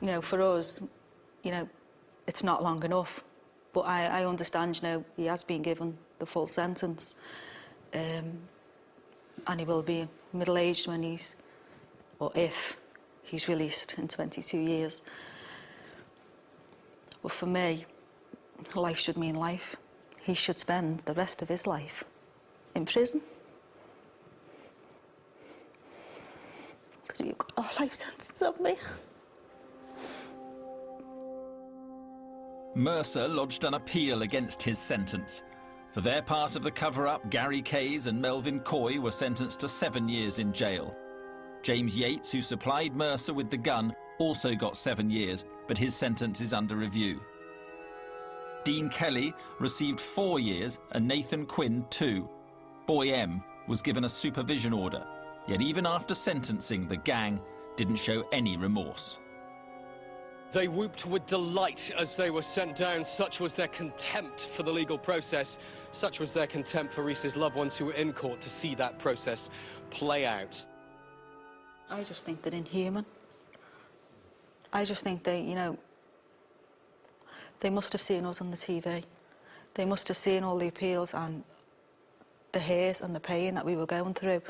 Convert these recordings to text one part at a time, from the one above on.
you know, for us, you know, it's not long enough. But I understand, you know, he has been given the full sentence. And he will be middle-aged when he's, or if he's released in 22 years. But for me, life should mean life. He should spend the rest of his life in prison. Because you've got a life sentence on me. Mercer lodged an appeal against his sentence. For their part of the cover-up, Gary Kays and Melvin Coy were sentenced to 7 years in jail. James Yates, who supplied Mercer with the gun, also got 7 years, but his sentence is under review. Dean Kelly received 4 years and Nathan Quinn 2. Boy M was given a supervision order, yet even after sentencing, the gang didn't show any remorse. They whooped with delight as they were sent down. Such was their contempt for the legal process. Such was their contempt for Rhys's loved ones who were in court to see that process play out. I just think they're inhuman. I just think they, you know, they must have seen us on the TV. They must have seen all the appeals and the hurt and the pain that we were going through.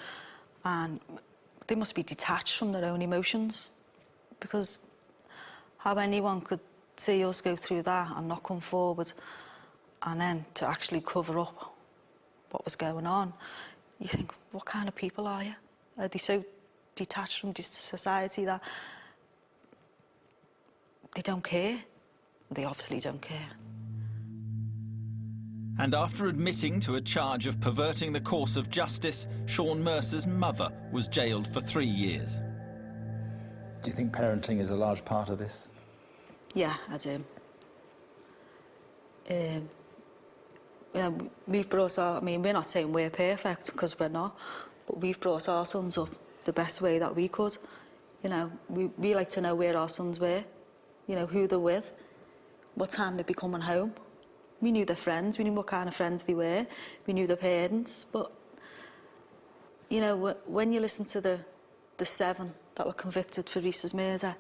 And they must be detached from their own emotions, because how anyone could see us go through that and not come forward, and then to actually cover up what was going on, you think, what kind of people are you? Are they so detached from society that they don't care? They obviously don't care. And after admitting to a charge of perverting the course of justice, Sean Mercer's mother was jailed for 3 years. Do you think parenting is a large part of this? Yeah, I do. You know, we've brought our, I mean, we're not saying we're perfect, because we're not, but we've brought our sons up the best way that we could. You know, we like to know where our sons were, you know, who they're with, what time they'd be coming home. We knew their friends, we knew what kind of friends they were, we knew their parents, but, you know, when you listen to the 7 that were convicted for Rhys's murder,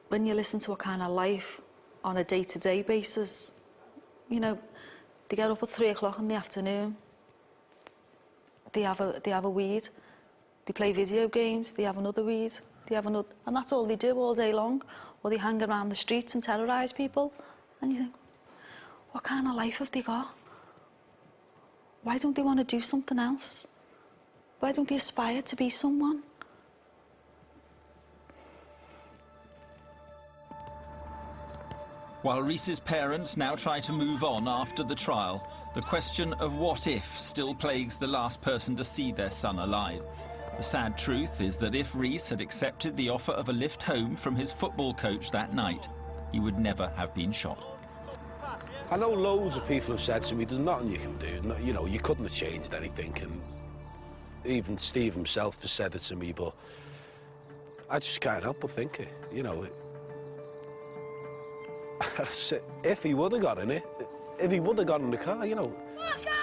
when you listen to what kind of life on a day-to-day basis, you know, they get up at 3 o'clock in the afternoon, they have a weed, they play video games, they have another weed, they have another, and that's all they do all day long, or they hang around the streets and terrorise people, and you think, what kind of life have they got? Why don't they want to do something else? Why don't they aspire to be someone? While Rhys's parents now try to move on after the trial, the question of what if still plagues the last person to see their son alive. The sad truth is that if Rhys had accepted the offer of a lift home from his football coach that night, he would never have been shot. I know loads of people have said to me, there's nothing you can do, you know, you couldn't have changed anything, and even Steve himself has said it to me, but I just can't help but think it, you know. If he would have got in it, if he would have got in the car, you know. Look up!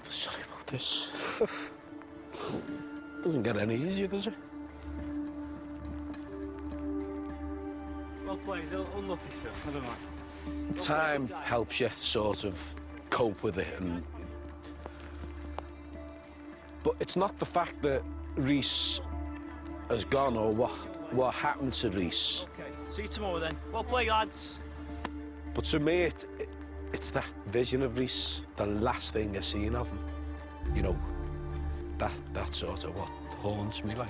Sorry about this. Doesn't get any easier, does it? Well played, unlucky, sir. Never mind. Time helps you sort of cope with it, but it's not the fact that Rhys has gone or what happened to Rhys. Okay, see you tomorrow then. Well played, lads. But to me, it's that vision of Rhys, the last thing I've seen of him. You know, that's sort of what haunts me, like.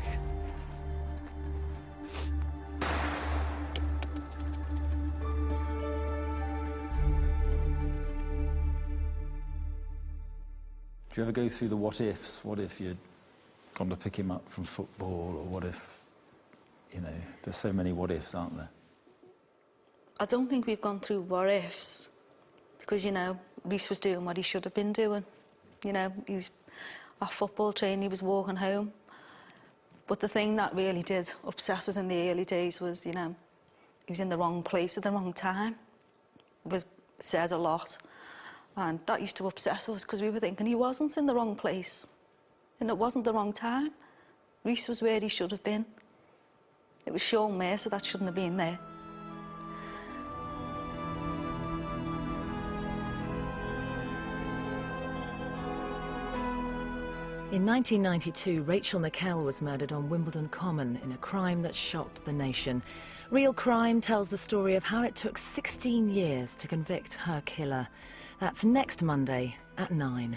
Do you ever go through the what-ifs? What if you'd gone to pick him up from football, or what if, you know, there's so many what-ifs, aren't there? I don't think we've gone through what-ifs, because, you know, Rhys was doing what he should have been doing. You know, he was at football training, he was walking home. But the thing that really did upset us in the early days was, you know, he was in the wrong place at the wrong time. It was said a lot. And that used to upset us because we were thinking he wasn't in the wrong place. And it wasn't the wrong time. Rhys was where he should have been. It was Sean Mercer that shouldn't have been there. In 1992, Rachel Nickell was murdered on Wimbledon Common in a crime that shocked the nation. Real Crime tells the story of how it took 16 years to convict her killer. That's next Monday at 9.